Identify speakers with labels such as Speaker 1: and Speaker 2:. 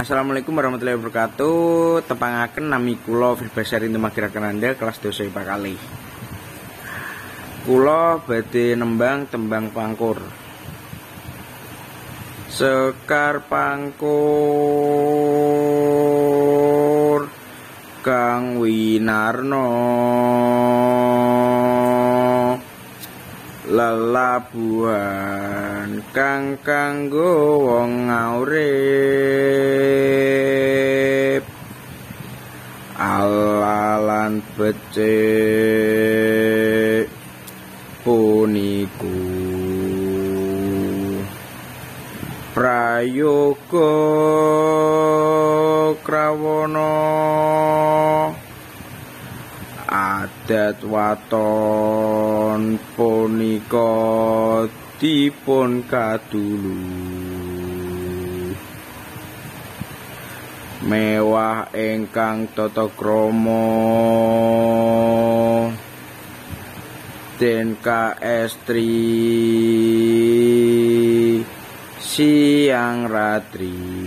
Speaker 1: Assalamualaikum warahmatullahi wabarakatuh. Tepangaken nami kula Firbasari Tumagiraken Anda kelas dosa IPA kalih. Kula badhe nembang tembang pangkur. Sekar pangkur kang winarno lelabuhan kang kanggo wong ngaurip alalan becik puniku prayoga krawana adat waton punika dipun kadulu mewah ingkang tata krama den kaestri siang ratri